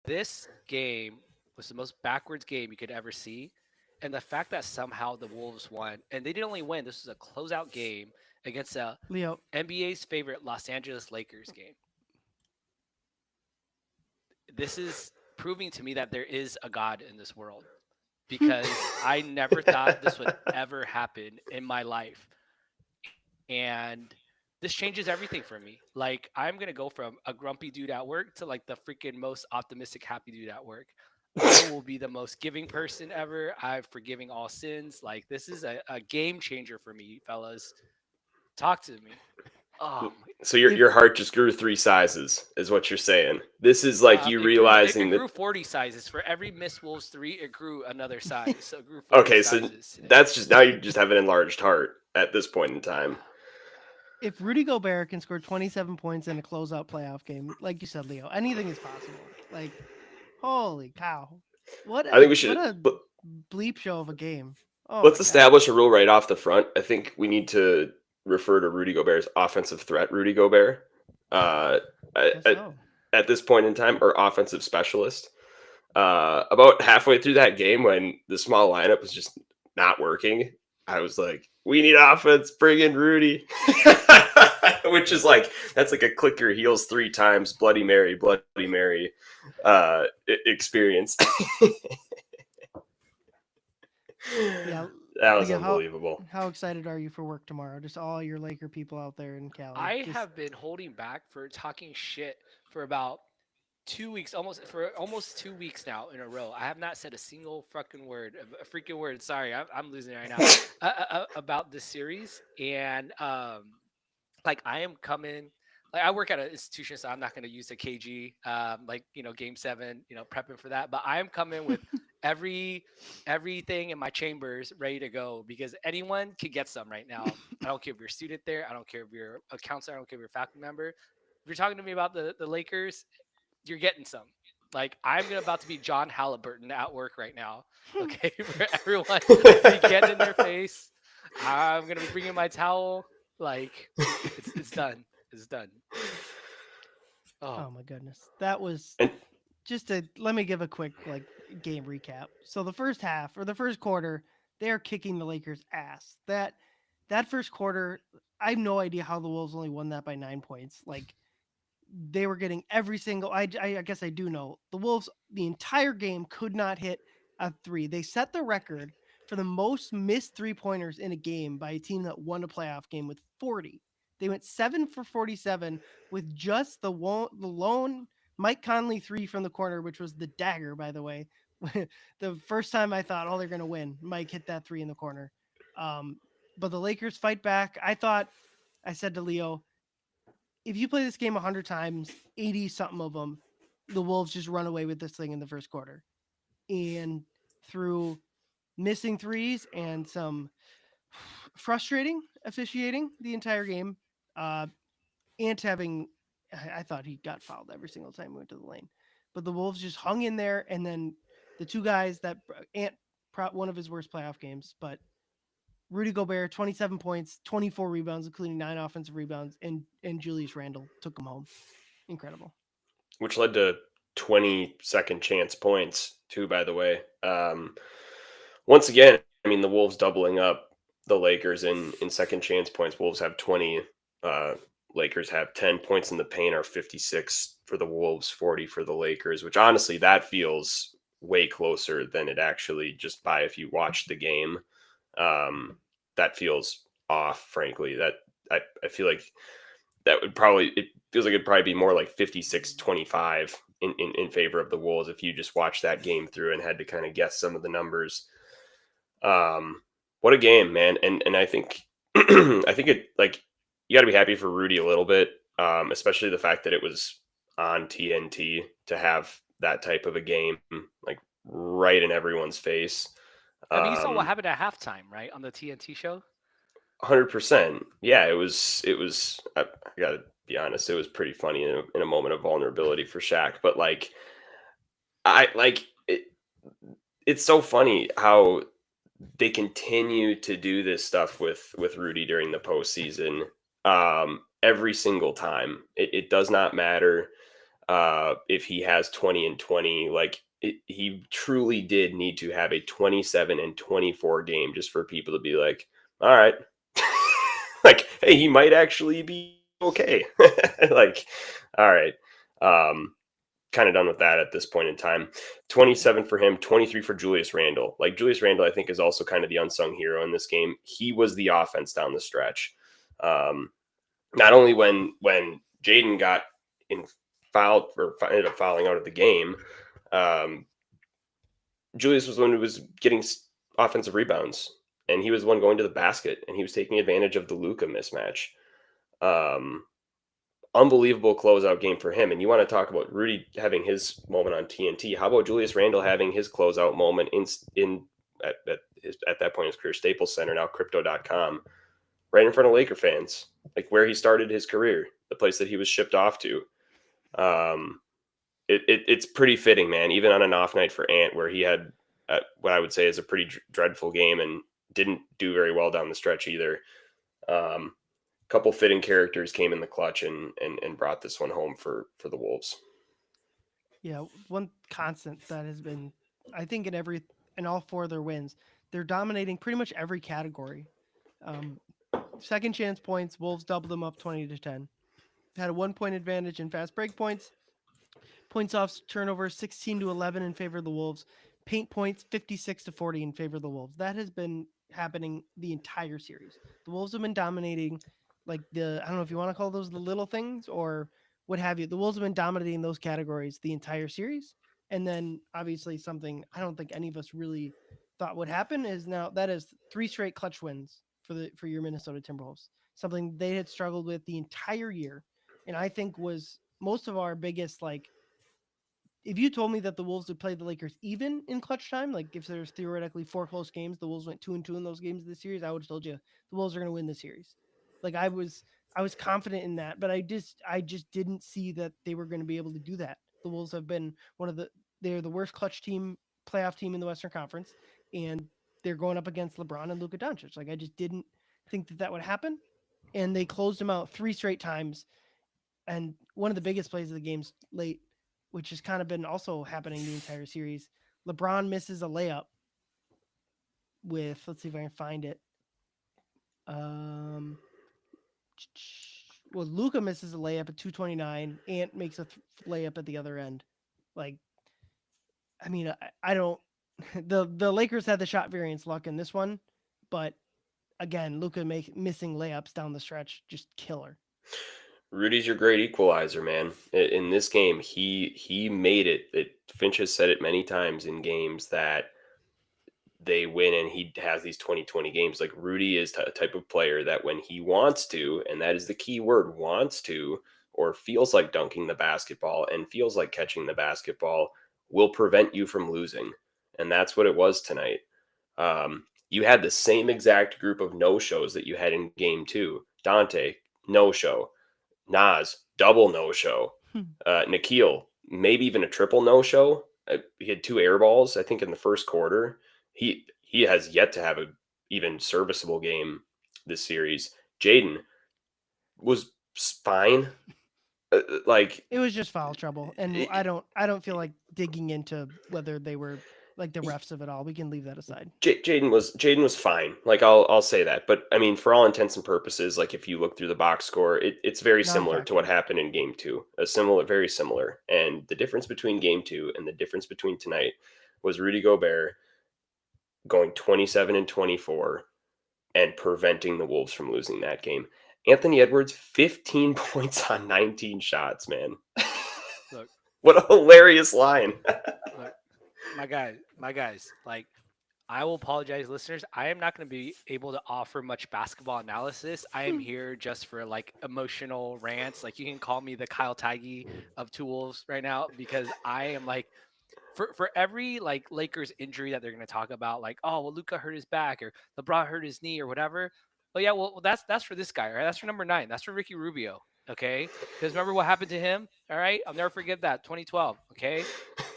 This game was the most backwards game you could ever see. And the fact that somehow the Wolves won, and they didn't only win, this was a closeout game against the Leo, NBA's favorite Los Angeles Lakers game. This is proving to me that there is a God in this world because I never thought this would ever happen in my life. And this changes everything for me. Like, I'm going to go from a grumpy dude at work to like the freaking most optimistic, happy dude at work. I will be the most giving person ever. I'm forgiving all sins. Like, this is a game changer for me, fellas. Talk to me. Oh, So your if your heart just grew 3 sizes, is what you're saying. This is like you it realizing that. grew 40 sizes. For every Miss Wolves 3, it grew another size. So it grew 40 Okay, so sizes today. that's just now you just have an enlarged heart at this point in time. if Rudy Gobert can score 27 points in a closeout playoff game, like you said, Leo, anything is possible. Like, holy cow, I think we what should a bleep show of a game. Oh let's my god. establish a rule right off the front. I think we need to refer to Rudy Gobert as offensive threat Rudy Gobert. Uh, Guess at, so. at this point in time, or offensive specialist. About halfway through that game, when the small lineup was just not working, I was like, "We need offense. Bring in Rudy." Which is like that's like a click your heels 3 times, Bloody Mary, experience. Yeah, That was Leo, unbelievable. how excited are you for work tomorrow? Just all your Laker people out there in Cali. I Just have been holding back for talking shit for about 2 weeks, almost 2 weeks now in a row. I have not said a single fucking word, a freaking word. Sorry, I'm losing it right now about this series. And like I am coming. Like I work at an institution, so I'm not going to use a KG, like Game 7, prepping for that. But I am coming with every everything in my chambers ready to go because anyone can get some right now. I don't care if you're a student there. I don't care if you're a counselor. I don't care if you're a faculty member. If you're talking to me about the Lakers, you're getting some. Like about to be John Halliburton at work right now. Okay, for everyone to be getting in their face. I'm gonna be bringing my towel. Like it's done. It's done. Oh, oh my goodness. That was And just a let me give a quick like game recap. So the first half or the first quarter, they are kicking the Lakers ass. That first quarter, I have no idea how the Wolves only won that by 9 points. Like they were getting every single. I guess I do know the Wolves the entire game could not hit a three. They set the record for the most missed 3 pointers in a game by a team that won a playoff game with 40. They went 7 for 47 with just the lone Mike Conley three from the corner, which was the dagger, by the way. The first time I thought, oh, they're gonna win. Mike hit that three in the corner. Um, but the Lakers fight back. I said to Leo, if you play this game 100 times, 80 something of them, the Wolves just run away with this thing in the first quarter. And through missing threes and some frustrating officiating the entire game, uh, Ant having, I thought he got fouled every single time he went to the lane. But the Wolves just hung in there. And then the two guys that Ant, one of his worst playoff games, but Rudy Gobert, 27 points, 24 rebounds, including 9 offensive rebounds, and Julius Randle took him home. Incredible. which led to 20 second chance points too, by the way. Once again, I mean the Wolves doubling up the Lakers in second chance points. Wolves have 20. Uh, Lakers have 10 points in the paint, are 56 for the Wolves, 40 for the Lakers, which honestly that feels way closer than it actually just by if you watch the game. Um, that feels off, frankly. I feel like that would probably it feels like it'd probably be more like 56-25 in favor of the Wolves if you just watched that game through and had to kind of guess some of the numbers. What a game, man. And I think I think it like you got to be happy for Rudy a little bit, especially the fact that it was on TNT to have that type of a game like right in everyone's face. I mean, you saw what Um, happened at halftime, right, on the TNT show. 100%. Yeah, it was I got to be honest, it was pretty funny in a moment of vulnerability for Shaq, but like I like it's so funny how they continue to do this stuff with Rudy during the postseason. Every single time, it does not matter. if he has 20 and 20. Like he truly did need to have a 27 and 24 game just for people to be like, all right, like, hey, he might actually be okay. Like, all right. Kind of done with that at this point in time. 27 for him, 23 for Julius Randle. Like Julius Randle, I think, is also kind of the unsung hero in this game. He was the offense down the stretch. Not only when Jaden got in fouled or ended up fouling out of the game, Julius was the one who was getting offensive rebounds, and he was the one going to the basket, and he was taking advantage of the Luka mismatch. Unbelievable closeout game for him. And you want to talk about Rudy having his moment on TNT. How about Julius Randle having his closeout moment at that point his career, Staples Center, now Crypto.com, right in front of Laker fans, like where he started his career, the place that he was shipped off to. It's pretty fitting, man, even on an off night for Ant, where he had what I would say is a pretty dreadful game and didn't do very well down the stretch either. Couple fitting characters came in the clutch and brought this one home for the Wolves. Yeah, one constant that has been, I think, in all four of their wins, they're dominating pretty much every category. Second chance points, Wolves doubled them up 20-10. Had a 1 point advantage in fast break points. Points off turnovers 16-11 in favor of the Wolves. Paint points 56-40 in favor of the Wolves. That has been happening the entire series. The Wolves have been dominating, like I don't know if you want to call those the little things or what have you. The Wolves have been dominating those categories the entire series. And then obviously something I don't think any of us really thought would happen is now that is 3 straight clutch wins for your Minnesota Timberwolves. Something they had struggled with the entire year. And I think was most of our biggest, like, if you told me that the Wolves would play the Lakers even in clutch time, like if there's theoretically 4 close games, the Wolves went 2-2 in those games of the series, I would have told you the Wolves are going to win the series. Like I was confident in that, but I just didn't see that they were going to be able to do that. The Wolves have been they're the worst clutch playoff team in the Western Conference, and they're going up against LeBron and Luka Doncic. Like I just didn't think that would happen, and they closed them out 3 straight times. And one of the biggest plays of the game's late, which has kind of been also happening the entire series. LeBron misses a layup with, let's see if I can find it. Well, Luka misses a layup at 2:29. Ant makes a layup at the other end. Like, I mean, I don't. The Lakers had the shot variance luck in this one, but again, Luka missing layups down the stretch, just killer. Rudy's your great equalizer, man. In this game, he made it. Finch has said it many times in games that they win and he has these 20-20 games. Like Rudy is a type of player that when he wants to, and that is the key word, wants to, or feels like dunking the basketball and feels like catching the basketball, will prevent you from losing. And that's what it was tonight. You had the same exact group of no-shows that you had in game 2. Dante, no-show. Nas, double no-show. Nikhil, maybe even a triple no-show. He had 2 air balls, I think, in the first quarter. He has yet to have a even serviceable game this series. Jaden was fine. Like it was just foul trouble, and I don't feel like digging into whether they were like the refs of it all. We can leave that aside. Jaden was fine. Like I'll say that, but I mean, for all intents and purposes, like if you look through the box score, it's very similar to what happened in game 2. Very similar. And the difference between game 2 and the difference between tonight was Rudy Gobert going 27 and 24 and preventing the Wolves from losing that game. Anthony Edwards, 15 points on 19 shots, man. Look, what a hilarious line. Look, my guys, like, I will apologize, listeners. I am not going to be able to offer much basketball analysis. I am here just for like emotional rants. Like you can call me the Kyle Tiggy of Two Wolves right now because I am like, for every like Lakers injury that they're going to talk about, like, oh, well, Luka hurt his back or LeBron hurt his knee or whatever. Well, yeah, well, that's for this guy, right? That's for number 9. That's for Ricky Rubio. Okay. Because remember what happened to him? All right. I'll never forget that. 2012. Okay.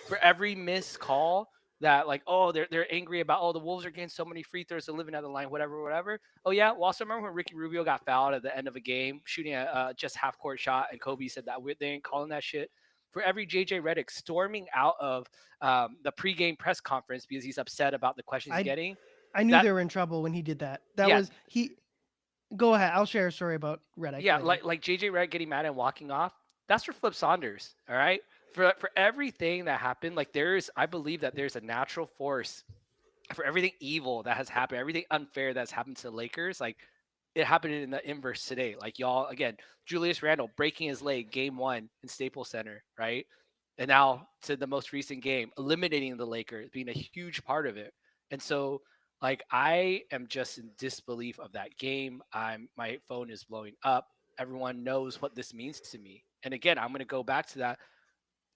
For every missed call that, like, oh, they're angry about, oh, the Wolves are getting so many free throws, they're living out the line, whatever. Oh, yeah. Well, also remember when Ricky Rubio got fouled at the end of a game, shooting a just half court shot, and Kobe said that weird thing, calling that shit. for every JJ Redick storming out of the pregame press conference because he's upset about the questions he's getting. I knew that- they were in trouble when he did that. That Yeah. was he. Go ahead. I'll share a story about Redick. Yeah, later. like JJ Redick getting mad and walking off. That's for Flip Saunders. All right. For everything that happened, like I believe that there's a natural force for everything evil that has happened, everything unfair that's happened to the Lakers. Like it happened in the inverse today. Like y'all, again, Julius Randle breaking his leg game 1 in Staples Center, right? And now to the most recent game, eliminating the Lakers being a huge part of it. And so like I am just in disbelief of that game. My phone is blowing up. Everyone knows what this means to me. And again, I'm going to go back to that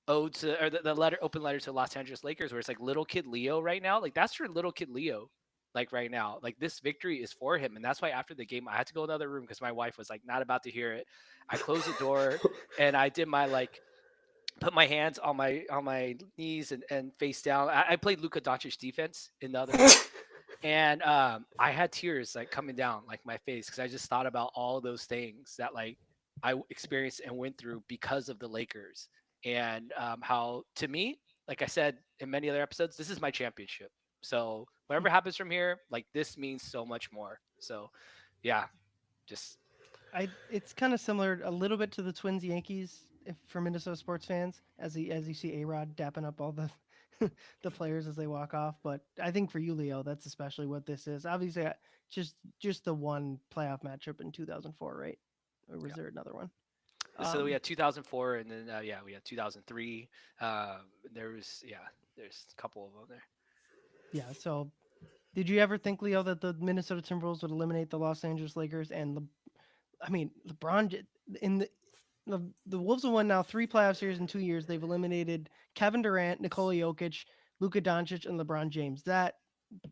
ode to, or the open letter to Los Angeles Lakers, where it's like little kid Leo right now. Like that's your little kid Leo. Like right now, like this victory is for him. And that's why after the game, I had to go in the other room because my wife was like not about to hear it. I closed the door and I did my put my hands on my knees and face down. I played Luka Doncic defense in the other room. And I had tears like coming down like my face because I just thought about all those things that like I experienced and went through because of the Lakers. And how to me, like I said in many other episodes, this is my championship. So whatever happens from here, like this means so much more. So yeah, just it's kind of similar a little bit to the Twins Yankees for Minnesota sports fans as you see A-Rod dapping up all the the players as they walk off. But I think for you, Leo, that's especially what this is. Obviously, just the one playoff matchup in 2004, right? Or was there another one? So we had 2004, and then we had 2003. There's a couple of them there. Yeah. So, did you ever think, Leo, that the Minnesota Timberwolves would eliminate the Los Angeles Lakers? And LeBron in the Wolves have won now 3 playoff series in 2 years. They've eliminated Kevin Durant, Nikola Jokic, Luka Doncic, and LeBron James.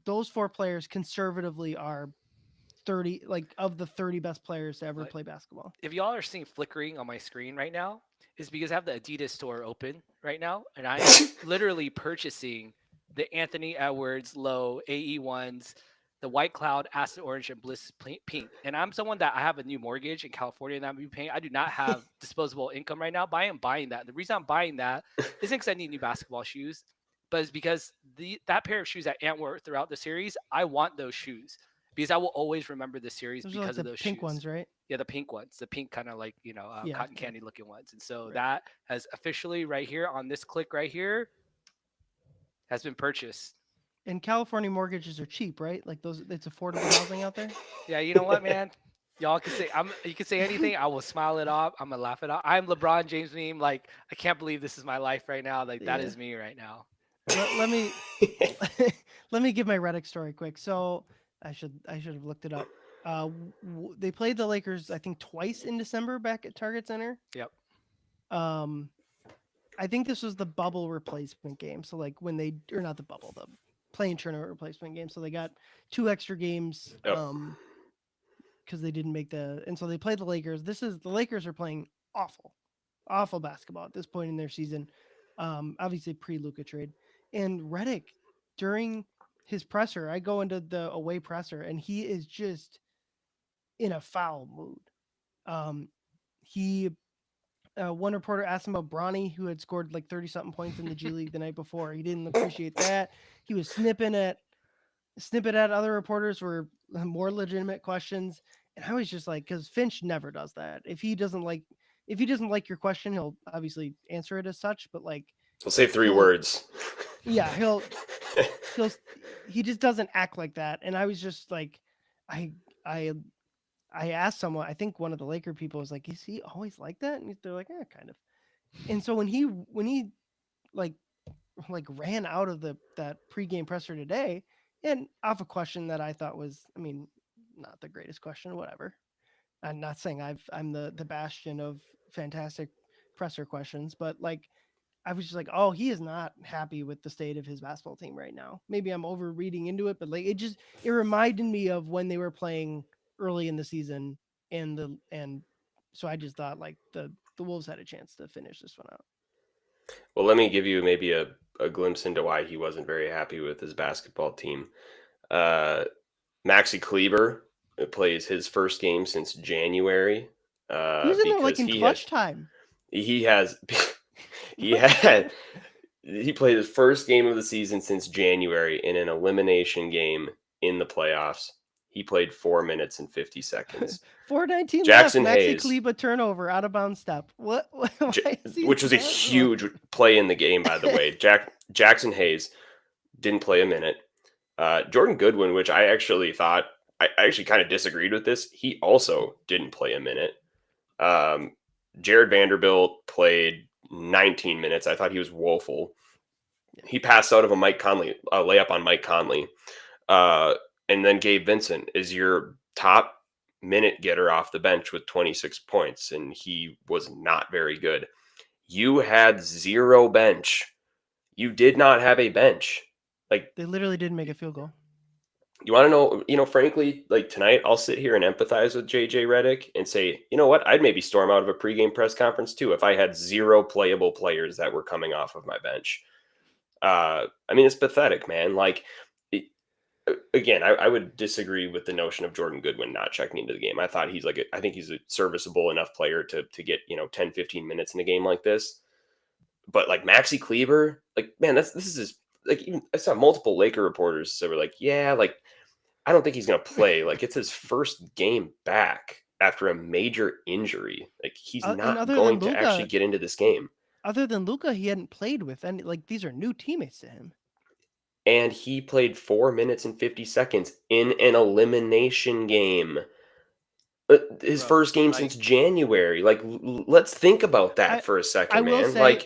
Those 4 players conservatively are 30, like of the 30 best players to ever play basketball. If y'all are seeing flickering on my screen right now, is because I have the Adidas store open right now, and I'm literally purchasing the Anthony Edwards Low AE1s, the White Cloud Acid Orange and Bliss Pink. And I'm someone that I have a new mortgage in California and I'm paying. I do not have disposable income right now, but I am buying that. The reason I'm buying that isn't because I need new basketball shoes, but it's because that pair of shoes that Ant wore throughout the series, I want those shoes because I will always remember the series because of those pink shoes. ones, right? Yeah, the pink ones, the pink kind of like, cotton candy looking ones. And so Right. that has officially right here on this click right here has been purchased. And California mortgages are cheap, right? Like it's affordable housing out there. Yeah, you know what, man? Y'all can say you can say anything. I will smile it off. I'm gonna laugh it off. I'm LeBron James meme. Like I can't believe this is my life right now. Like that is me right now. Let me let me give my Redick story quick. So I should have looked it up. They played the Lakers, I think, twice in December back at Target Center. Yep. I think this was the bubble replacement game. So like when they or not the bubble, the playing tournament replacement game. So they got 2 extra games because they didn't make and so they played the Lakers. The Lakers are playing awful basketball at this point in their season. Obviously pre-Luka trade. And Redick, during his presser, I go into the away presser and he is just in a foul mood. One reporter asked him about Bronny, who had scored like 30-something points in the G League the night before. He didn't appreciate that. He was snipping at other reporters for more legitimate questions. And I was just like, because Finch never does that. If he doesn't like your question, he'll obviously answer it as such. But like, he'll say 3 words. Yeah, he just doesn't act like that. And I was just like, I asked someone, I think one of the Laker people was like, is he always like that? And they're like, yeah, kind of. And so when he like ran out of that pregame presser today, and off a question that I thought was, I mean, not the greatest question, whatever. I'm not saying I'm the bastion of fantastic presser questions, but like, I was just like, oh, he is not happy with the state of his basketball team right now. Maybe I'm over reading into it, but like, it reminded me of when they were playing early in the season and so I just thought like the Wolves had a chance to finish this one out. Well, let me give you maybe a glimpse into why he wasn't very happy with his basketball team. Maxi Kleber plays his first game since January. He was in there like in clutch time. He has He played his first game of the season since January in an elimination game in the playoffs. He played 4 minutes and 50 seconds. 4:19 Jackson left. Maxi Hayes. Kleba turnover, out of bounds step. What? Which was a huge play in the game, by the way. Jackson Hayes didn't play a minute. Jordan Goodwin, which I actually kind of disagreed with this. He also didn't play a minute. Jared Vanderbilt played 19 minutes. I thought he was woeful. He passed out of a layup on Mike Conley. And then Gabe Vincent is your top minute getter off the bench with 26 points, and he was not very good. You had zero bench. You did not have a bench. Like, they literally didn't make a field goal. You want to know, frankly, like tonight, I'll sit here and empathize with JJ Redick and say, you know what? I'd maybe storm out of a pregame press conference too if I had zero playable players that were coming off of my bench. I mean, it's pathetic, man. Like, again, I would disagree with the notion of Jordan Goodwin not checking into the game. I thought I think he's a serviceable enough player to get 10, 15 minutes in a game like this. But like Maxi Kleber, like, man, this is like, even I saw multiple Laker reporters that were like, yeah, like, I don't think he's going to play. Like, it's his first game back after a major injury. Like, he's not going to actually get into this game. Other than Luka, he hadn't played with any. Like, these are new teammates to him. And he played 4 minutes and 50 seconds in an elimination game. His first game since January. Like, let's think about that for a second, man.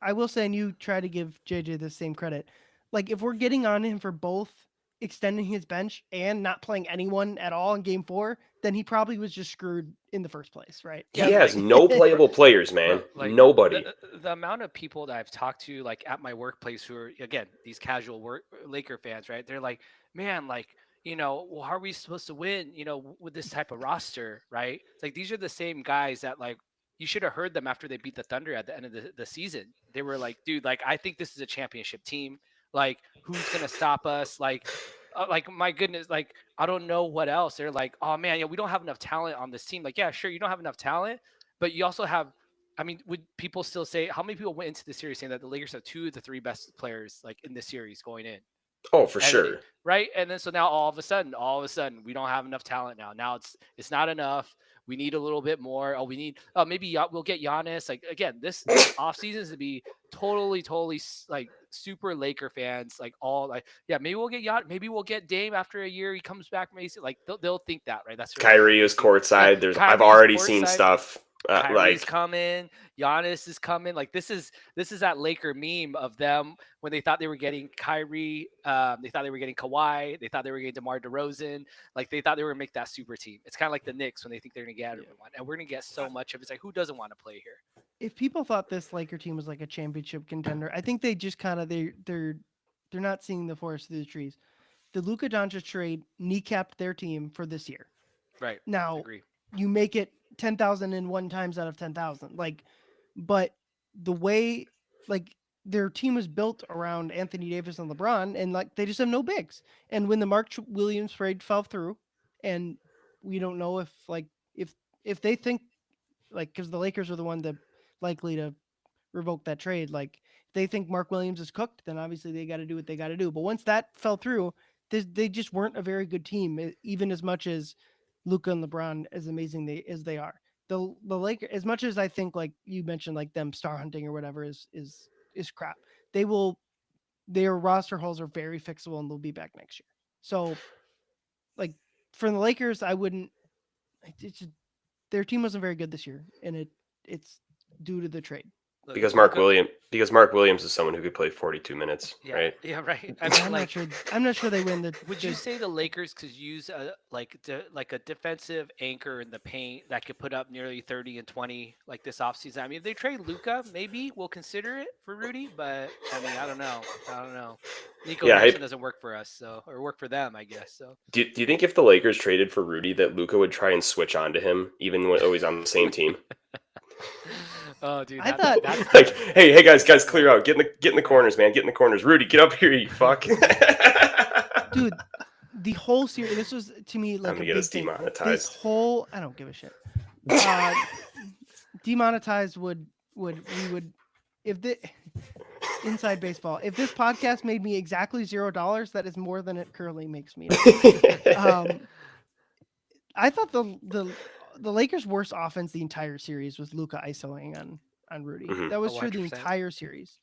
I will say, and you try to give JJ the same credit. Like, if we're getting on him for both extending his bench and not playing anyone at all in game 4, then he probably was just screwed in the first place, right? He has no playable players, man. Like, nobody. The amount of people that I've talked to, like at my workplace, who are, again, these casual Laker fans, right? They're like, man, like, well, how are we supposed to win, with this type of roster, right? It's like, these are the same guys that, like, you should have heard them after they beat the Thunder at the end of the season. They were like, dude, like, I think this is a championship team. Like, who's going to stop us? Like, my goodness, like, I don't know what else. They're like, oh man, yeah, we don't have enough talent on this team. Like, yeah, sure, you don't have enough talent, but you also have, I mean, would people still say, how many people went into the series saying that the Lakers have 2 of the 3 best players, like, in this series going in? Oh, for sure. Right. And then, so now all of a sudden, we don't have enough talent now. Now it's not enough. We need a little bit more. Oh, we need, maybe we'll get Giannis. Like, again, this offseason is to be totally, like, super Laker fans. Like, all, like, yeah, maybe we'll get Giannis. Maybe we'll get Dame after a year. He comes back. Like, they'll think that, right? That's Kyrie is courtside. I've already seen stuff. Kyrie's coming, Giannis is coming. Like, this is that Laker meme of them when they thought they were getting Kyrie, they thought they were getting Kawhi, they thought they were getting DeMar DeRozan. Like, they thought they were gonna make that super team. It's kind of like the Knicks when they think they're gonna get everyone, and we're gonna get so much of it. It's like, who doesn't want to play here? If people thought this Laker team was like a championship contender, I think they just kind of they're not seeing the forest through the trees. The Luka Doncic trade kneecapped their team for this year. Right now, you make it 10,001 times out of 10,000. Like, but the way, like, their team was built around Anthony Davis and LeBron, and like, they just have no bigs. And when the Mark Williams trade fell through, and we don't know if they think, like, because the Lakers are the one that likely to revoke that trade, like, if they think Mark Williams is cooked, then obviously they got to do what they got to do. But once that fell through, they just weren't a very good team, even as much as Luka and LeBron, as amazing as they are. The Lakers, as much as I think, like you mentioned, like them star hunting or whatever is crap. Their roster holes are very fixable, and they'll be back next year. So, like, for the Lakers, I wouldn't. Their team wasn't very good this year, and it's due to the trade. Because Mark Williams is someone who could play 42 minutes, right? Yeah, right. I mean, I'm not sure they win. Would you say the Lakers could use a defensive anchor in the paint that could put up nearly 30 and 20 like this offseason? I mean, if they trade Luka, maybe we'll consider it for Rudy, but I mean, I don't know. Nico doesn't work for us, or work for them, I guess. So, do you think if the Lakers traded for Rudy that Luka would try and switch on to him even when he's on the same team? Oh, dude! I thought, like, hey, guys, clear out. Get in the corners, man. Get in the corners. Rudy, get up here, you fuck. Dude, the whole series. This was, to me, like, I'm gonna get us demonetized. This whole, I don't give a shit. Demonetized would if the inside baseball, if this podcast made me exactly $0, that is more than it currently makes me. I thought the Lakers' worst offense the entire series was Luka isoing on Rudy. Mhm. That was for the 100%. entire series.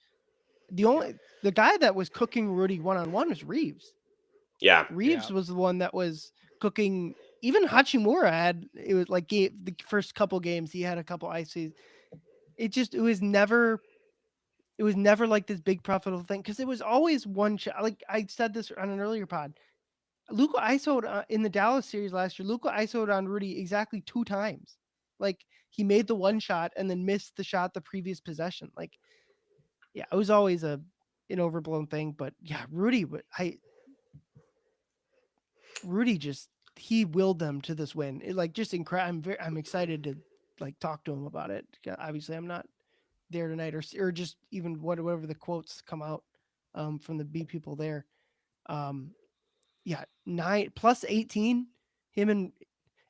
The guy that was cooking Rudy one-on-one was Reeves. Yeah. Reeves was the one that was cooking. Even Hachimura it was like the first couple games he had a couple ices. It was never like this big profitable thing because it was always one shot. Like I said this on an earlier pod, Luka isoed in the Dallas series last year. Luka isoed on Rudy exactly 2 times. Like he made the one shot and then missed the shot the previous possession. Like, yeah, it was always an overblown thing. But yeah, Rudy just he willed them to this win. It like just incredible. I'm excited to like talk to him about it. Obviously, I'm not there tonight or just even whatever the quotes come out from the B people there. Yeah, 9 plus 18. Him and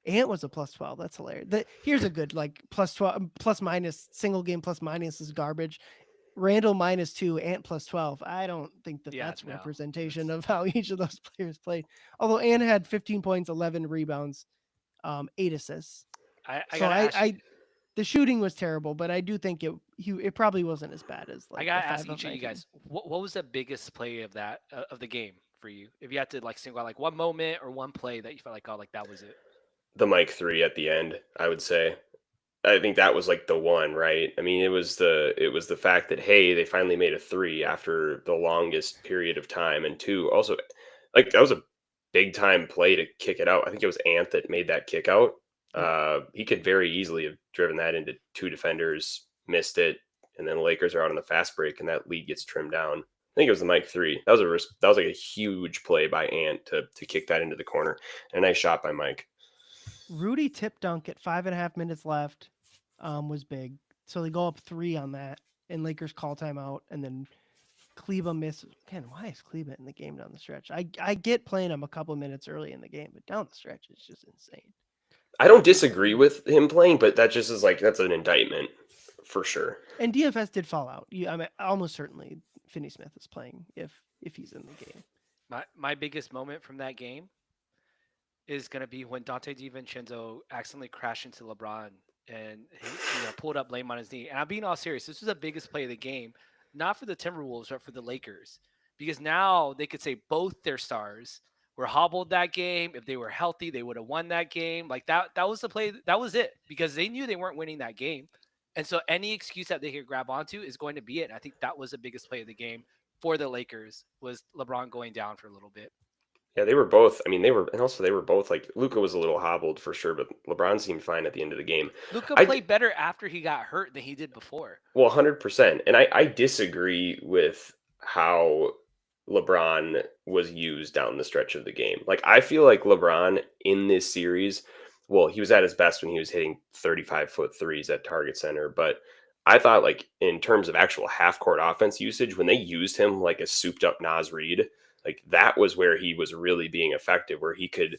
Ant was a plus 12. That's hilarious. Here's a good like plus 12 plus minus single game plus minus is garbage. Randall -2, Ant plus 12. I don't think that's representation of how each of those players played. Although Ant had 15 points, 11 rebounds, 8 assists. The shooting was terrible, but I do think it probably wasn't as bad as like. I gotta ask each of you guys, what was the biggest play of the game for you? If you had to like single out like one moment or one play that you felt like, oh, like that was it. The Mike 3 at the end, I would say. I think that was like the one, right? I mean, it was the fact that, hey, they finally made a 3 after the longest period of time. And 2, also, like that was a big time play to kick it out. I think it was Ant that made that kick out. He could very easily have driven that into 2 defenders, missed it, and then the Lakers are out on the fast break, and that lead gets trimmed down. I think it was the Mike 3. That was like a huge play by Ant to kick that into the corner. And a nice shot by Mike. Rudy tip dunk at 5.5 minutes left was big. So they go up 3 on that, and Lakers call timeout, and then Kleba misses. Man, why is Kleba in the game down the stretch? I get playing him a couple minutes early in the game, but down the stretch is just insane. I don't disagree with him playing, but that just is like that's an indictment for sure. And DFS did fall out. I mean, almost certainly Finney Smith is playing if he's in the game. My biggest moment from that game is going to be when Dante DiVincenzo accidentally crashed into LeBron and he pulled up lame on his knee. And I'm being all serious. This was the biggest play of the game, not for the Timberwolves, but for the Lakers. Because now they could say both their stars were hobbled that game. If they were healthy, they would have won that game. Like that was the play. That was it. Because they knew they weren't winning that game. And so any excuse that they could grab onto is going to be it. And I think that was the biggest play of the game for the Lakers was LeBron going down for a little bit. Yeah, they were both. I mean, they were both like Luka was a little hobbled for sure, but LeBron seemed fine at the end of the game. Luka played better after he got hurt than he did before. Well, 100%. And I disagree with how LeBron was used down the stretch of the game. Like, I feel like LeBron in this series, well, he was at his best when he was hitting 35-foot threes at Target Center, but I thought like in terms of actual half-court offense usage, when they used him like a souped-up Naz Reid, like that was where he was really being effective, where he could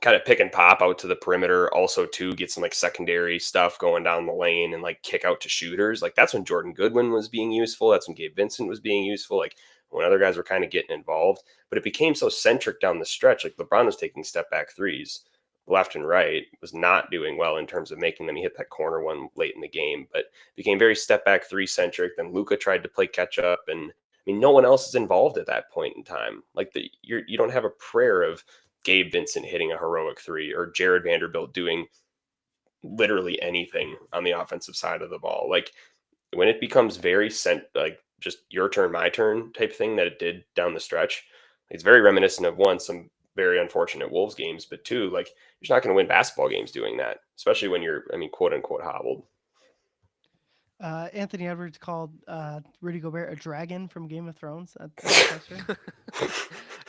kind of pick and pop out to the perimeter, also to get some like secondary stuff going down the lane and like kick out to shooters. Like that's when Jordan Goodwin was being useful. That's when Gabe Vincent was being useful. Like when other guys were kind of getting involved, but it became so centric down the stretch. Like LeBron was taking step back threes left and right, was not doing well in terms of making them. He hit that corner one late in the game, but became very step back 3 centric. Then Luka tried to play catch up, and I mean, no one else is involved at that point in time. Like you don't have a prayer of Gabe Vincent hitting a heroic 3 or Jared Vanderbilt doing literally anything on the offensive side of the ball. Like when it becomes very like just your turn, my turn type thing that it did down the stretch, it's very reminiscent of some very unfortunate Wolves games, but 2, like you're just not going to win basketball games doing that, especially when you're, quote unquote, hobbled. Anthony Edwards called Rudy Gobert a dragon from Game of Thrones.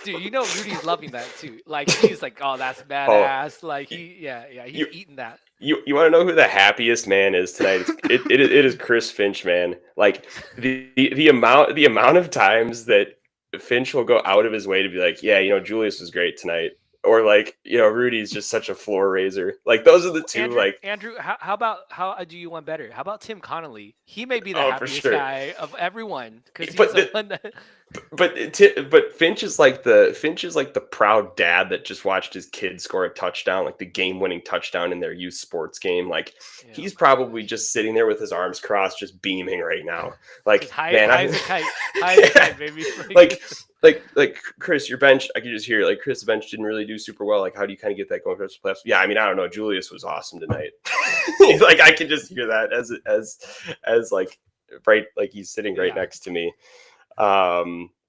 Dude, Rudy's loving that too. Like he's like, oh, that's badass. Like he's eating that. You want to know who the happiest man is tonight? It is Chris Finch, man. Like the amount of times that Finch will go out of his way to be like, yeah, Julius was great tonight. or like Rudy's just such a floor raiser. Like those are the two. Andrew, Like Andrew, how about how do you want better? How about Tim Connolly? He may be the oh for happiest sure. guy of everyone because he's But the one that. but Finch is like the proud dad that just watched his kid score a touchdown, like the game-winning touchdown in their youth sports game. Like Yeah, he's probably just sitting there with his arms crossed, just beaming right now. Like just high, man, high as a kite, high as a kite, baby. like Chris, your bench. I could just hear like Chris' bench didn't really do super well. Like how do you kind of get that going for the playoffs? Yeah, I mean I don't know. Julius was awesome tonight. Like I could just hear that as like right like he's sitting right next to me.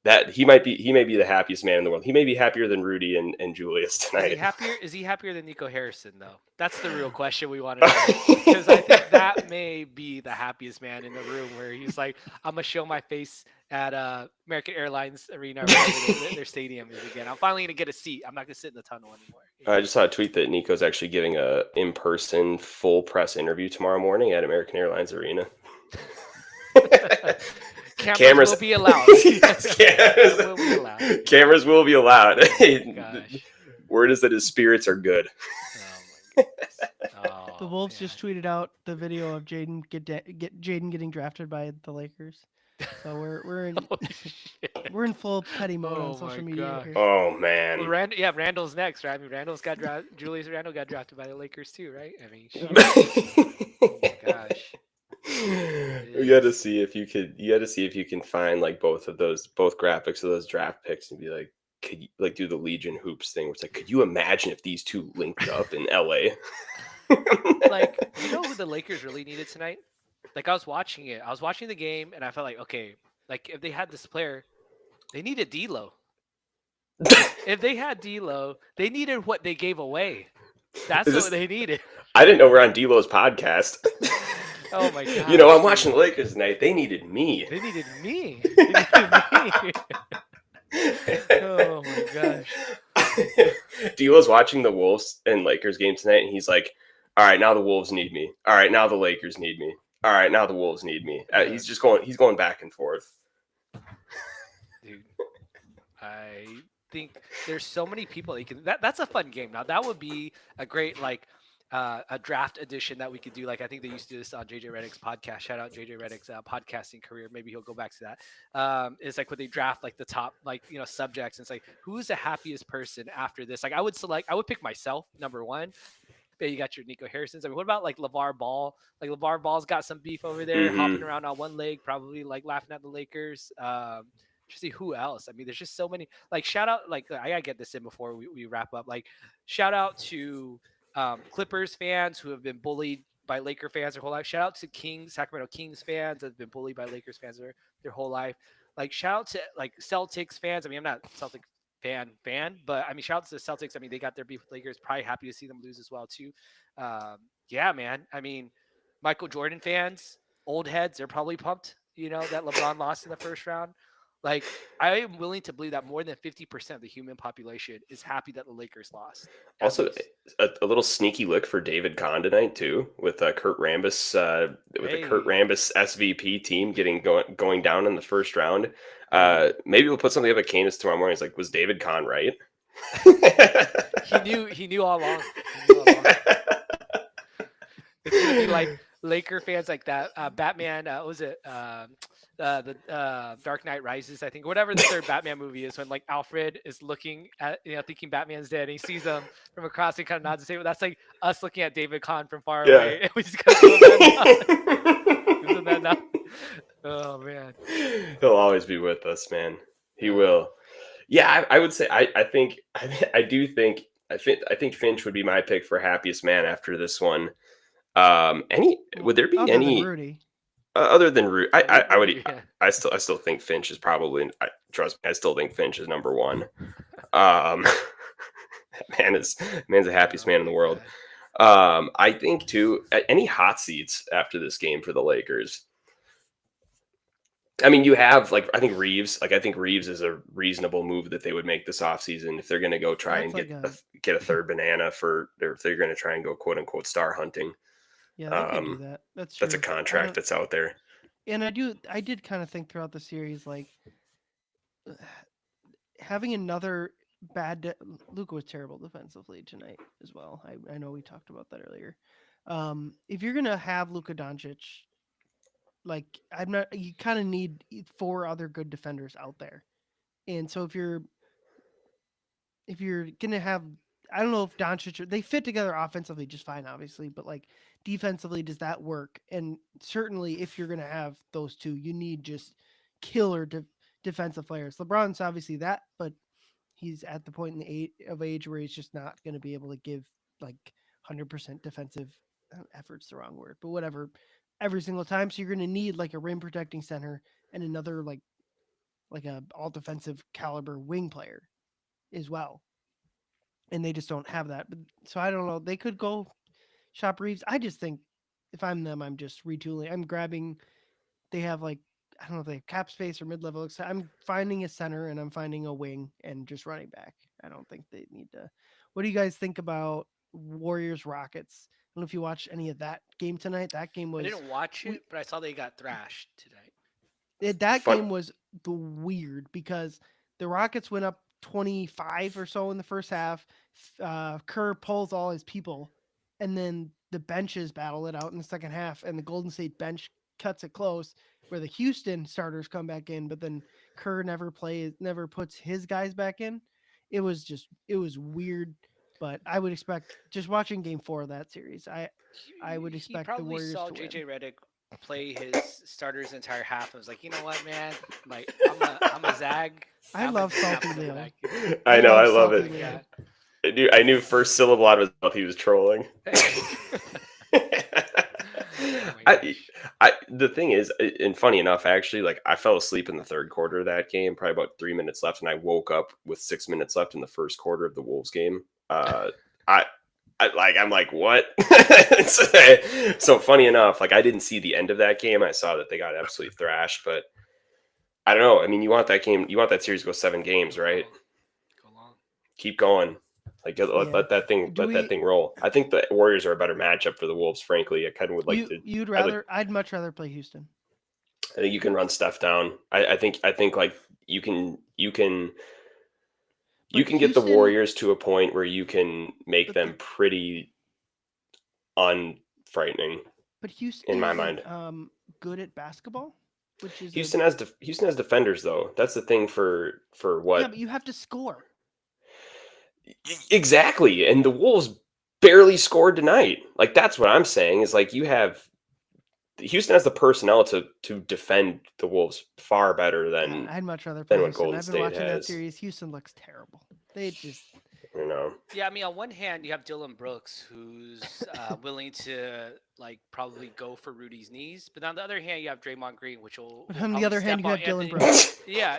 That he may be the happiest man in the world. He may be happier than Rudy and Julius tonight. Is he happier than Nico Harrison though? That's the real question we want to know. Because I think that may be the happiest man in the room where he's like, I'm gonna show my face at American Airlines Arena, their stadium is again. I'm finally gonna get a seat. I'm not gonna sit in the tunnel anymore. I just saw a tweet that Nico's actually giving a in-person full press interview tomorrow morning at American Airlines Arena. Cameras will be allowed. Yes, cameras will be allowed. Cameras will be allowed. Gosh. Word is that his spirits are good. Oh my goodness. The Wolves just tweeted out the video of Jaden Jaden getting drafted by the Lakers. So we're in we're in full petty mode on social media here. Oh man. Well, Randall's next, right? I mean, Randall's got Julius Randle got drafted by the Lakers too, right? I mean, oh my gosh. You got to see if you can find like both graphics of those draft picks and be like, could you like do the Legion Hoops thing where it's like, could you imagine if these two linked up in LA? Like, you know who the Lakers really needed tonight? Like I was watching the game and I felt like, okay, like if they had this player, they needed D'Lo. If they had D'Lo, they needed what they gave away. That's what they needed. I didn't know we're on D'Lo's podcast. Oh my god! I'm watching the Lakers tonight. They needed me. They needed me. Oh my gosh! D'Lo's watching the Wolves and Lakers game tonight, and he's like, "All right, now the Wolves need me. All right, now the Lakers need me. All right, now the Wolves need me." He's going back and forth. Dude, I think there's so many people that's a fun game. Now that would be a great a draft edition that we could do. Like I think they used to do this on JJ Redick's podcast. Shout out JJ Redick's podcasting career. Maybe he'll go back to that. It's like when they draft like the top subjects. And it's like who's the happiest person after this? Like I would pick myself number one. But you got your Nico Harrisons. I mean, what about like LeVar Ball? Like LeVar Ball's got some beef over there, hopping around on one leg, probably like laughing at the Lakers. See who else. I mean, there's just so many. Like shout out. Like I gotta get this in before we wrap up. Like shout out to Clippers fans who have been bullied by Laker fans their whole life. Shout out to Sacramento Kings fans that have been bullied by Lakers fans their whole life. Like shout out to like Celtics fans. I mean, I'm not Celtic fan, but I mean, shout out to the Celtics. I mean, they got their beef with Lakers. Probably happy to see them lose as well too. Yeah, man. I mean, Michael Jordan fans, old heads, they're probably pumped. That LeBron lost in the first round. Like, I am willing to believe that more than 50% of the human population is happy that the Lakers lost. Also, a little sneaky look for David Kahn tonight too, with Kurt Rambis, the Kurt Rambis SVP team going down in the first round. Maybe we'll put something up at Canis tomorrow morning. It's like, was David Kahn right? He knew all along. It's gonna be like Laker fans like that. Batman, was it? The Dark Knight Rises, I think, whatever the third Batman movie is, when like Alfred is looking at, thinking Batman's dead, and he sees him from across and kind of nods and says, that's like us looking at David Kahn from far away. And we just gotta that now. Oh man, he'll always be with us, man. He will. Yeah, I would say I think Finch would be my pick for happiest man after this one. Would there be any Rudy? Other than Rudy, I would. Yeah. I still think Finch is probably. Trust me, I still think Finch is number one. Man's the happiest man in the world. I think too. Any hot seats after this game for the Lakers? I mean, you have I think Reeves. I think Reeves is a reasonable move that they would make this offseason if they're going to go try and get a third banana if they're going to try and go quote unquote star hunting. Yeah, they could do that. That's true. That's a contract that's out there. And I did kind of think throughout the series, like having another Luka was terrible defensively tonight as well. I know we talked about that earlier. If you're gonna have Luka Doncic, like I'm not, you kind of need four other good defenders out there. And so if you're gonna have, I don't know if Doncic, they fit together offensively just fine, obviously, but like defensively, does that work? And certainly, if you're gonna have those two, you need just killer defensive players. LeBron's obviously that, but he's at the point in the age where he's just not going to be able to give like 100% defensive efforts. The wrong word, but whatever. Every single time, so you're going to need like a rim protecting center and another like a all defensive caliber wing player as well. And they just don't have that. But so I don't know. They could go shop Reeves. I just think if I'm them, I'm just retooling. I'm grabbing. They have like, I don't know if they have cap space or mid level. I'm finding a center and I'm finding a wing and just running back. I don't think they need to. What do you guys think about Warriors Rockets? I don't know if you watched any of that game tonight. That game I was didn't watch it, but I saw they got thrashed tonight. that Fun. game was weird because the Rockets went up 25 or so in the first half. Kerr pulls all his people, and then the benches battle it out in the second half, and the Golden State bench cuts it close. Where the Houston starters come back in, but then Kerr never puts his guys back in. It was weird, but I would expect just watching Game 4 of that series. I would He expect the probably Warriors saw to win. JJ Redick play his starters the entire half and was like, you know what, man? Like, I'm a zag. I I'm love just not Salty putting Leo. back in." I know, I love Salty it. Leo. Yeah. I knew first syllable out of his mouth he was trolling. Oh my gosh. The thing is, and funny enough, actually, like I fell asleep in the third quarter of that game, probably about 3 minutes left, and I woke up with 6 minutes left in the first quarter of the Wolves game. I I'm like, what? So funny enough, like I didn't see the end of that game. I saw that they got absolutely thrashed, but I don't know. I mean, you want that series to go 7 games, right? Go long. Keep going. Like let that thing roll. I think the Warriors are a better matchup for the Wolves. Frankly, I kind of would like to. I'd much rather play Houston. I think you can run stuff down. I think like you can But get the Houston- Warriors to a point where you can make them pretty unfrightening. But Houston, in my isn't, mind, good at basketball, which is Houston has defenders though. That's the thing for what yeah, but you have to score. exactly. And the Wolves barely scored tonight. Like that's what I'm saying is like Houston has the personnel to defend the Wolves far better than I'd much rather play what Houston. Golden I've been State watching that has. series. Houston looks terrible. They just Yeah, I mean, on one hand, you have Dylan Brooks, who's willing to like probably go for Rudy's knees, but on the other hand, you have Draymond Green, which will. But will on the probably other hand, step you on have Dylan Anthony- Brooks. Yeah,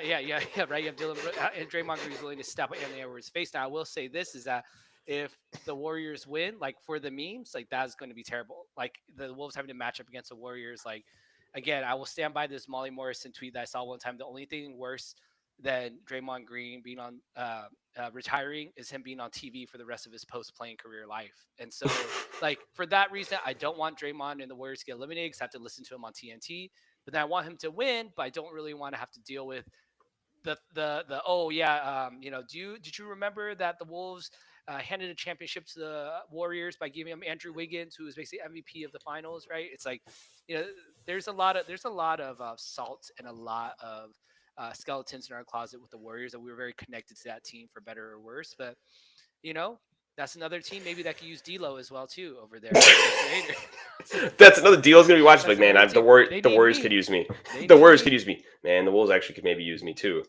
right. You have Dylan Brooks, and Draymond Green's willing to step on Anthony Edwards' face. Now, I will say this is that if the Warriors win, like for the memes, like that's going to be terrible. Like the Wolves having to match up against the Warriors, like again, I will stand by this Molly Morrison tweet that I saw one time. The only thing worse than Draymond Green being on retiring is him being on TV for the rest of his post-playing career life. And so, like for that reason, I don't want Draymond and the Warriors to get eliminated because I have to listen to him on TNT. But then I want him to win, but I don't really want to have to deal with the oh yeah did you remember that the Wolves handed a championship to the Warriors by giving him Andrew Wiggins, who was basically MVP of the finals, right? It's like, there's a lot of salt and a lot of skeletons in our closet with the Warriors, that we were very connected to that team for better or worse. But that's another team maybe that could use D'Lo as well too over there. That's another deal is gonna be watched. That's Like, man, another team. the They Warriors need could me. use me. They The need Warriors me. could use me. Man, the Wolves actually could maybe use me too.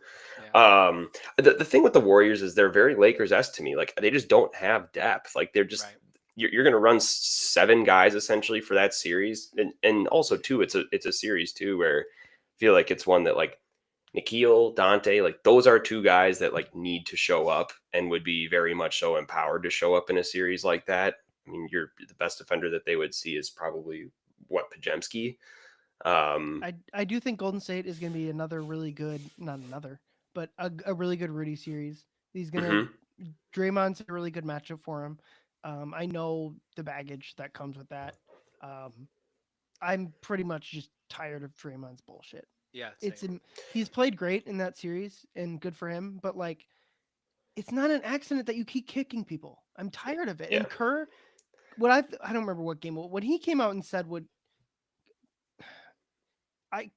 Yeah. The thing with the Warriors is they're very Lakers-esque to me. Like they just don't have depth. Like they're just Right. you're going to run 7 guys essentially for that series, and also too, it's a series too where I feel like it's one that like Nikhil, Dante, like those are 2 guys that like need to show up and would be very much so empowered to show up in a series like that. I mean, the best defender that they would see is probably Pajemski. I do think Golden State is going to be another really good, not another, but a really good Rudy series. He's going to Draymond's a really good matchup for him. I know the baggage that comes with that. I'm pretty much just tired of Draymond's bullshit. Yeah. It's same. he's played great in that series and good for him, but like it's not an accident that you keep kicking people. I'm tired of it. Yeah. And Kerr, I don't remember what game when he came out and said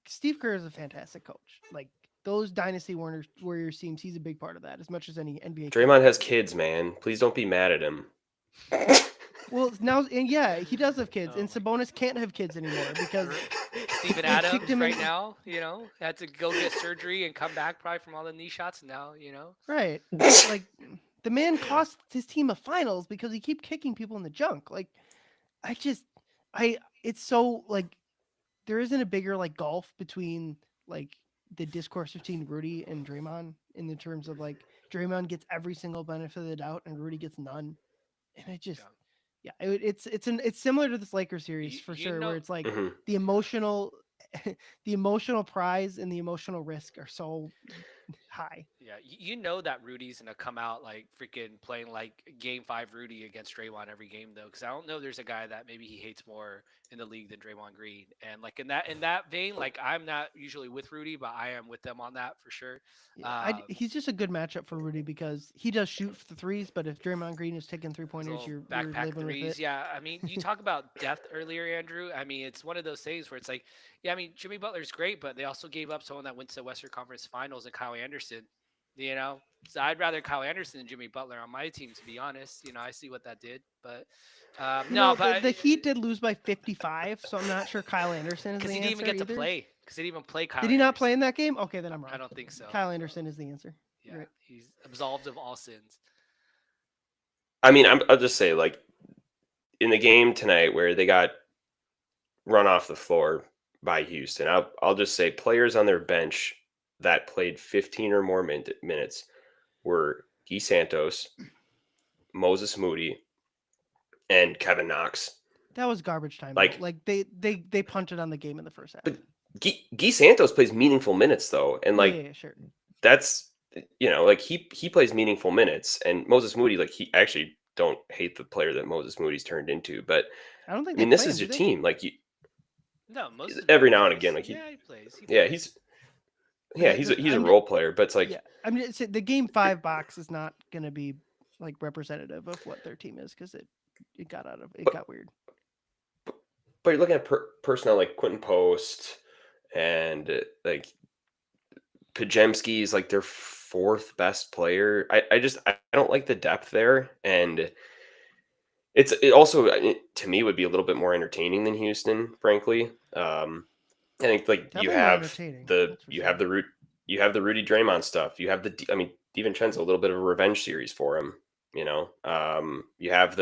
Steve Kerr is a fantastic coach. Like those Dynasty Warriors teams, he's a big part of that as much as any NBA. Draymond has kids, man. Please don't be mad at him. Well, now and yeah, he does have kids, Oh and my Sabonis can't have kids anymore because Steven kicked Adams him right in- now, had to go get surgery and come back probably from all the knee shots. Now, right, like the man cost his team a finals because he keep kicking people in the junk. Like it's so like there isn't a bigger like gulf between like the discourse between Rudy and Draymond in the terms of like Draymond gets every single benefit of the doubt and Rudy gets none, and I just it's similar to this Lakers series You- for you sure, know- where it's like Mhm. the emotional the emotional prize and the emotional risk are so high. Yeah, you know that Rudy's gonna come out like freaking playing like Game 5 Rudy against Draymond every game though, because I don't know if there's a guy that maybe he hates more in the league than Draymond Green. And like in that vein, like I'm not usually with Rudy, but I am with them on that for sure. He's just a good matchup for Rudy because he does shoot for the threes, but if Draymond Green is taking Those 3-pointers, little you're backpack living with threes. it. Yeah, I mean, you talk about depth earlier, Andrew. I mean, it's one of those things where it's like, yeah, I mean, Jimmy Butler's great, but they also gave up someone that went to the Western Conference Finals and Kyle Anderson. So I'd rather Kyle Anderson than Jimmy Butler on my team, to be honest. I see what that did, but no, but the Heat did lose by 55, so I'm not sure Kyle Anderson is because the he answer didn't even get either. to play, because he didn't even play Kyle. Did he not play in Anderson. that game? Okay, then I'm wrong. I don't think so. Kyle Anderson is the answer. Yeah, Right. he's absolved of all sins. I mean, I'll just say, like, in the game tonight where they got run off the floor by Houston, I'll just say players on their bench that played 15 or more minutes were Guy Santos, Moses Moody, and Kevin Knox. That was garbage time. Like- Like they punted on the game in the first half. But Guy Santos plays meaningful minutes though, and like yeah, sure. that's like he plays meaningful minutes, and Moses Moody, like, he actually don't hate the player that Moses Moody's turned into, but I don't think I mean, they this play is him, your do they? team, like, you No, most of every them now and plays. again, like, he plays. yeah, he's a I'm role player, but it's like, Yeah, I mean, the game 5 box is not going to be like representative of what their team is because it got weird. but you're looking at personnel like Quentin Post and like Pajemski's like their fourth best player. I don't like the depth there, and it also to me would be a little bit more entertaining than Houston, frankly. I think like Definitely you more have entertaining, the that's for you sure. have the Rudy Draymond stuff. You have DiVincenzo, a little bit of a revenge series for him. You have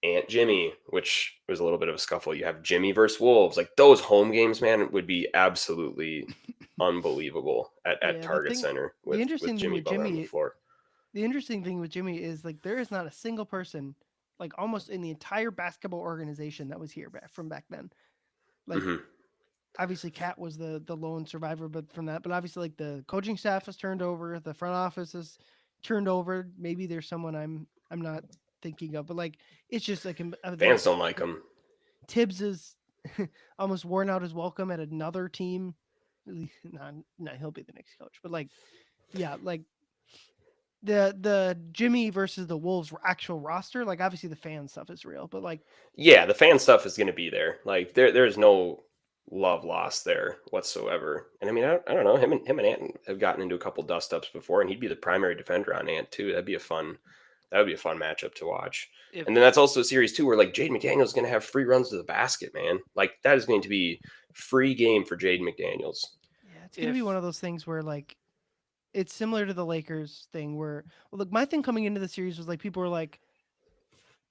Aunt Jimmy, which was a little bit of a scuffle. You have Jimmy versus Wolves. Like those home games, man, would be absolutely unbelievable at Yeah, the Target thing- Center with interesting thing Jimmy with Butler on Jimmy- the floor. The interesting thing with Jimmy is like there is not a single person like almost in the entire basketball organization that was here from back then. Like Mhm. obviously Cat was the lone survivor, but obviously like the coaching staff has turned over, the front office has turned over. Maybe there's someone I'm not thinking of, but like it's just like Fans don't like him. Tibbs is almost worn out his welcome at another team. No, he'll be the next coach, but like, yeah, like the Jimmy versus the Wolves actual roster, like obviously the fan stuff is real, but like Yeah, the fan stuff is going to be there. Like there's no love lost there whatsoever. And I mean, I don't know. Him and Ant have gotten into a couple dust ups before, and he'd be the primary defender on Ant too. That would be a fun matchup to watch. If, And then that's also a series too, where like Jaden McDaniels is going to have free runs to the basket, man. Like that is going to be free game for Jaden McDaniels. yeah, it's gonna be one of those things where like it's similar to the Lakers thing where look, my thing coming into the series was like people were like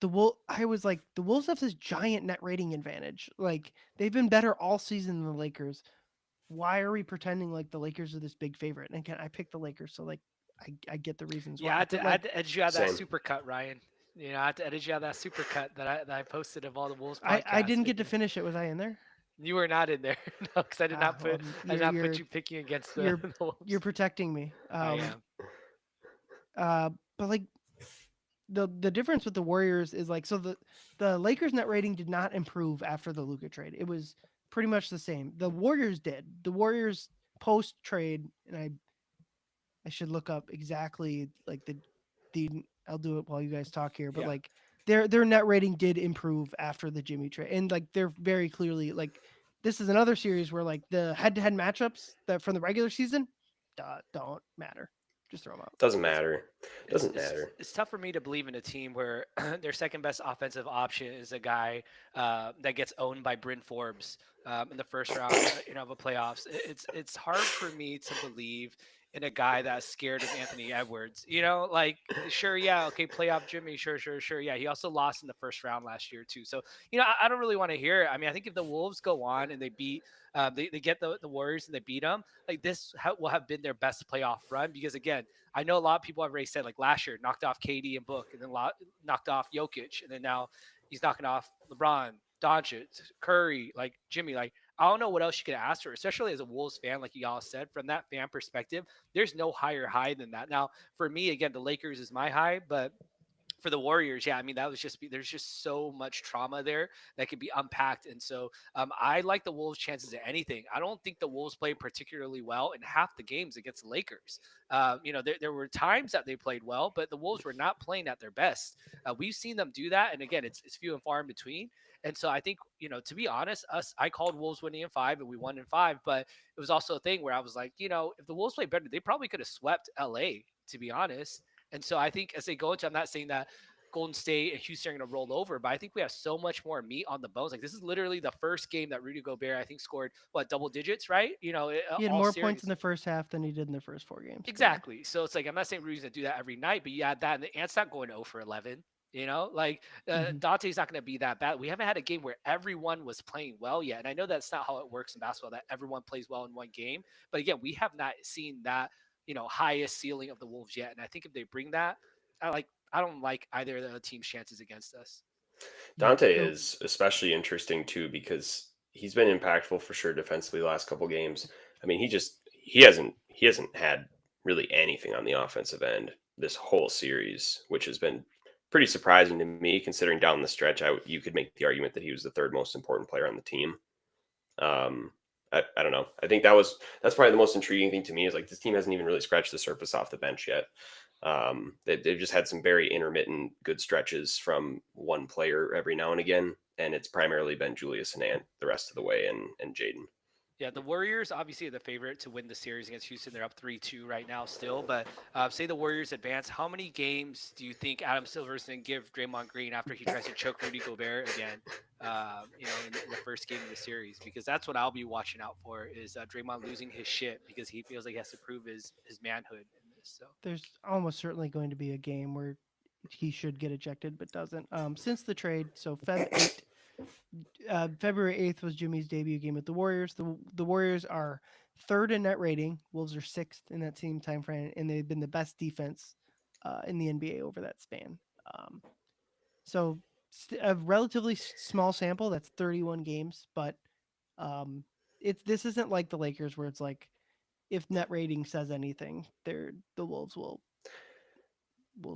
the Wolves have this giant net rating advantage. Like they've been better all season than the Lakers. Why are we pretending like the Lakers are this big favorite? And again, I picked the Lakers, so like I get the reasons why. I had but, to edge you out that Same. super cut, Ryan. I had to edit you out that super cut that I posted of all the Wolves. I podcasts. didn't get to finish it. Was I in there? You were not in there, no, because I did not well, put I did not put you picking against the, you're- the Wolves. You're protecting me. I am. But like the difference with the Warriors is like so the Lakers net rating did not improve after the Luka trade. It was pretty much the same. The Warriors did. The Warriors post trade, and I should look up exactly like the I'll do it while you guys talk here, but Yeah. like their net rating did improve after the Jimmy trade, and like they're very clearly like this is another series where like the head-to-head matchups that from the regular season don't matter. Just throw them out. Doesn't It's matter. it's Doesn't it's matter. it's tough for me to believe in a team where their second best offensive option is a guy that gets owned by Bryn Forbes in the first round, of a playoffs. It's hard for me to believe in a guy that's scared of Anthony Edwards. Like sure, yeah, okay, playoff Jimmy, sure, yeah. He also lost in the first round last year too. So I don't really want to hear it. I mean, I think if the Wolves go on and they beat, they get the Warriors and they beat them, like this will have been their best playoff run because again, I know a lot of people have already said like last year knocked off KD and Book, and then knocked off Jokic, and then now he's knocking off LeBron, Doncic, Curry, like Jimmy. Like I don't know what else you can ask for, especially as a Wolves fan, like y'all said. From that fan perspective, there's no higher high than that. Now, for me, again, the Lakers is my high, but for the Warriors, yeah, I mean that was just there's just so much trauma there that could be unpacked, and so I like the Wolves' chances at anything. I don't think the Wolves played particularly well in half the games against the Lakers. There were times that they played well, but the Wolves were not playing at their best. We've seen them do that, and again, it's few and far in between. And so I think to be honest, I called Wolves winning in 5, and we won in 5, but it was also a thing where I was like, if the Wolves played better, they probably could have swept LA. To be honest. And so I think as they go into, I'm not saying that Golden State and Houston are going to roll over, but I think we have so much more meat on the bones. Like this is literally the first game that Rudy Gobert, I think, scored double digits, right? He had All more points series. in the first half than he did in the first 4 games. Exactly. So it's like I'm not saying Rudy's going to do that every night, but you add that, and the Ant's not going 0 for 11. Like Mhm. Dante's not going to be that bad. We haven't had a game where everyone was playing well yet, and I know that's not how it works in basketball. That everyone plays well in one game, but again, we have not seen that highest ceiling of the Wolves yet. And I think if they bring that, I don't like either of the team's chances against us. Yeah. Dante So is especially interesting too because he's been impactful for sure defensively the last couple games. I mean, he hasn't had really anything on the offensive end this whole series, which has been pretty surprising to me considering down the stretch you could make the argument that he was the third most important player on the team. I don't know. I think that's probably the most intriguing thing to me is like this team hasn't even really scratched the surface off the bench yet. They've just had some very intermittent good stretches from one player every now and again, and it's primarily been Julius and Ant the rest of the way, and Jaden. Yeah, the Warriors obviously are the favorite to win the series against Houston. They're up 3-2 right now still. But say the Warriors advance, how many games do you think Adam Silver's going to give Draymond Green after he tries to choke Rudy Gobert again, in the first game of the series? Because that's what I'll be watching out for is Draymond losing his shit because he feels like he has to prove his manhood in this. So there's almost certainly going to be a game where he should get ejected but doesn't. Since the trade, so February 8th was Jimmy's debut game with the Warriors. The Warriors are third in net rating. Wolves are sixth in that same time frame, and they've been the best defense in the NBA over that span. So a relatively small sample. That's 31 games, but this isn't like the Lakers where it's like if net rating says anything, the Wolves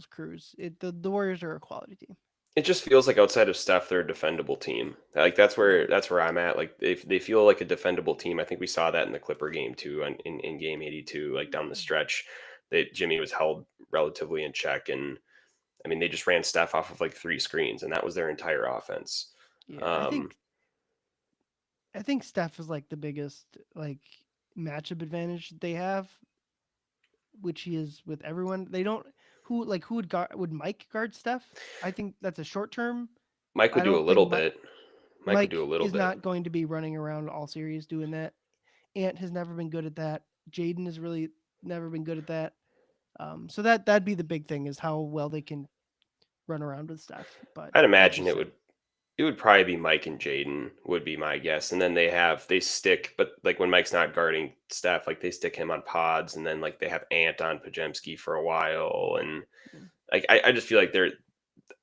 cruise. The Warriors are a quality team. It just feels like outside of Steph, they're a defendable team. Like that's where I'm at. Like they feel like a defendable team. I think we saw that in the Clipper game too, in game 82, like down the stretch, that Jimmy was held relatively in check, and I mean they just ran Steph off of like 3 screens, and that was their entire offense. Yeah, Um, I think Steph is like the biggest like matchup advantage they have, which he is with everyone. They don't who would Mike guard Steph? I think that's a short term. Mike would I do a don't little think bit. Mike would do a Mike little is bit. not going to be running around all series doing that. Ant has never been good at that. Jaden has really never been good at that. So that'd be the big thing is how well they can run around with Steph. But I'd like you imagine it said, would it would probably be Mike and Jaden would be my guess. And then they stick, but like when Mike's not guarding Steph, like they stick him on pods, and then like they have Ant on Pajemski for a while. And Mm. like I just feel like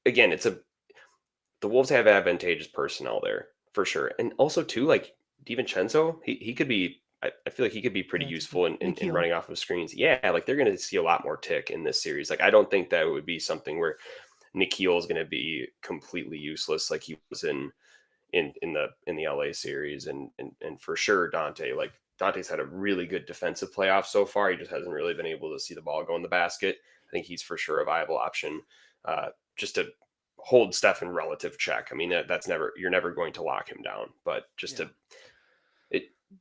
again, the Wolves have advantageous personnel there for sure. And also too, like DiVincenzo, he could be I feel like he could be pretty Yeah, useful in Nikhil. running off of screens. Yeah, like they're gonna see a lot more tick in this series. Like I don't think that would be something where Nikhil is going to be completely useless like he was in the LA series, and for sure Dante, like Dante's had a really good defensive playoff so far. He just hasn't really been able to see the ball go in the basket. I think he's for sure a viable option just to hold Steph in relative check. I mean, that's never, you're never going to lock him down, but just to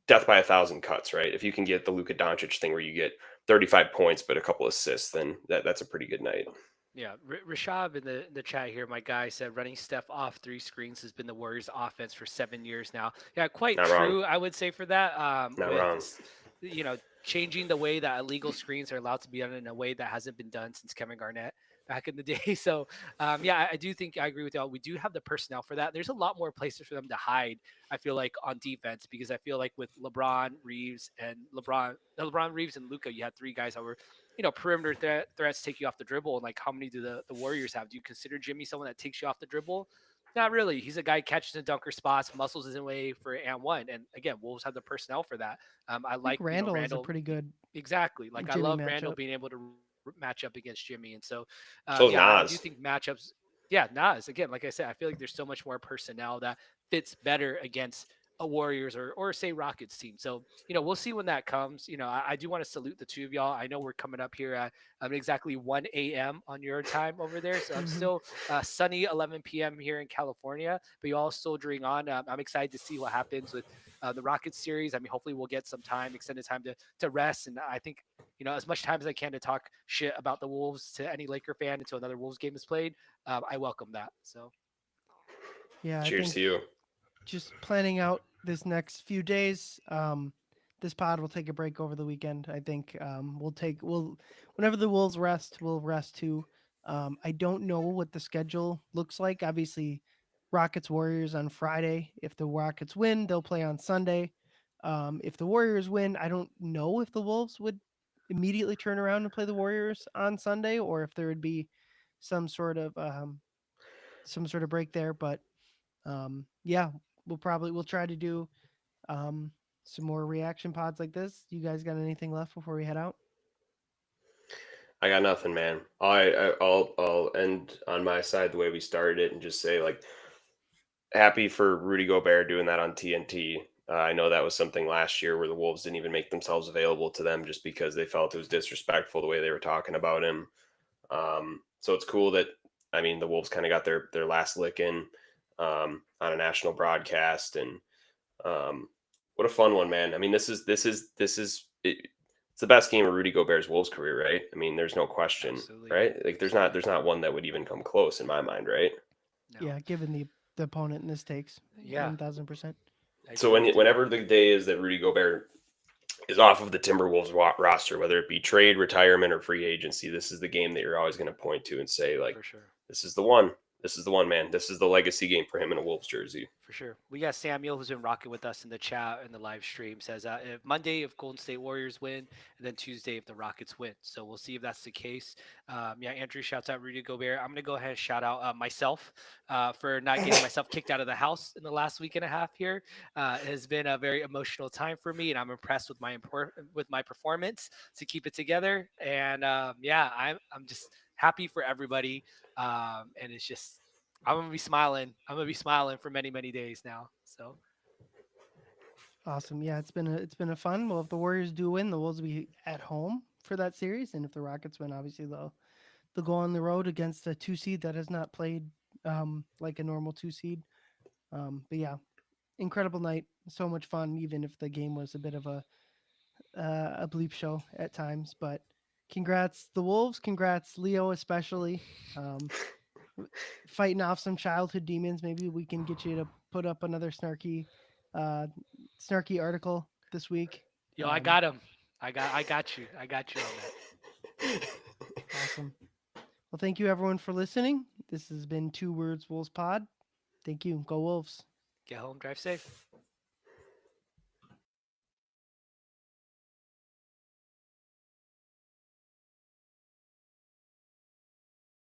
death by 1,000 cuts, right? If you can get the Luka Doncic thing where you get 35 points but a couple assists, then that's a pretty good night. Yeah, Rashab in the chat here, my guy said running Steph off 3 screens has been the Warriors' offense for 7 years now. Yeah, quite Not true. wrong. I would say for that. Not with wrong. changing the way that illegal screens are allowed to be done in a way that hasn't been done since Kevin Garnett back in the day. So yeah, I do think I agree with y'all. We do have the personnel for that. There's a lot more places for them to hide. I feel like on defense because I feel like with LeBron Reeves and Luka, you had 3 guys that were perimeter threats take you off the dribble. And like, how many do the Warriors have? Do you consider Jimmy someone that takes you off the dribble? Not really. He's a guy catches and dunker spots, muscles his way for and one. And again, Wolves have the personnel for that. I I think like Randall is a Randall pretty good exactly. Like I Jimmy love Randall matchup. being able to match up against Jimmy, and so So is yeah, I Nas. do think matchups. Yeah, Nas again. Like I said, I feel like there's so much more personnel that fits better against a Warriors or say Rockets team. So we'll see when that comes. I do want to salute the two of y'all. I know we're coming up here at exactly 1 a.m. on your time over there, so I'm still sunny 11 p.m. here in California, but you all soldiering on. I'm excited to see what happens with the Rockets series. I mean, hopefully we'll get some time, extended time to rest, and I think as much time as I can to talk shit about the Wolves to any Laker fan until another Wolves game is played. I welcome that. So Yeah, I Cheers think to you. just planning out this next few days. This pod will take a break over the weekend. I think we'll whenever the Wolves rest, we'll rest too. I don't know what the schedule looks like. Obviously, Rockets Warriors on Friday. If the Rockets win, they'll play on Sunday. If the Warriors win, I don't know if the Wolves would immediately turn around and play the Warriors on Sunday, or if there would be some sort of break there. But yeah, we'll try to do um, some more reaction pods like this. You guys got anything left before we head out? I got nothing, man. I'll end on my side the way we started it and just say like, happy for Rudy Gobert doing that on TNT. I know that was something last year where the Wolves didn't even make themselves available to them just because they felt it was disrespectful the way they were talking about him. So it's cool that the Wolves kind of got their last lick in on a national broadcast, and what a fun one, man. I mean, this is it's the best game of Rudy Gobert's Wolves career, right? I mean, there's no question, absolutely, right? Like, there's not one that would even come close in my mind, right? no. Yeah, given the opponent in this takes, Yeah. 1,000%. So whenever the day is that Rudy Gobert is off of the Timberwolves roster, whether it be trade, retirement, or free agency, this is the game that you're always going to point to and say, like, for sure. this is the one. This is the one, man. This is the legacy game for him in a Wolves jersey. For sure. We got Samuel who's been rocking with us in the chat and the live stream says if Monday if Golden State Warriors win and then Tuesday if the Rockets win. So we'll see if that's the case. Yeah, Andrew shouts out Rudy Gobert. I'm going to go ahead and shout out myself for not getting myself kicked out of the house in the last week and a half here. It has been a very emotional time for me and I'm impressed with my performance to keep it together. And yeah, I'm just happy for everybody. And it's just, I'm gonna be smiling. I'm gonna be smiling for many, many days now. So Awesome. Yeah, it's been a fun. Well, if the Warriors do win, the Wolves will be at home for that series, and if the Rockets win, obviously they'll go on the road against a 2 seed that has not played like a normal 2 seed. But yeah, incredible night. So much fun, even if the game was a bit of a bleep show at times. But congrats the Wolves. Congrats Leo, especially. Fighting off some childhood demons. Maybe we can get you to put up another snarky article this week. yo, I got him. I got you. I got you on that. Awesome. Well, thank you everyone for listening. This has been 2 Words Wolves Pod. Thank you. Go Wolves. Get home, drive safe.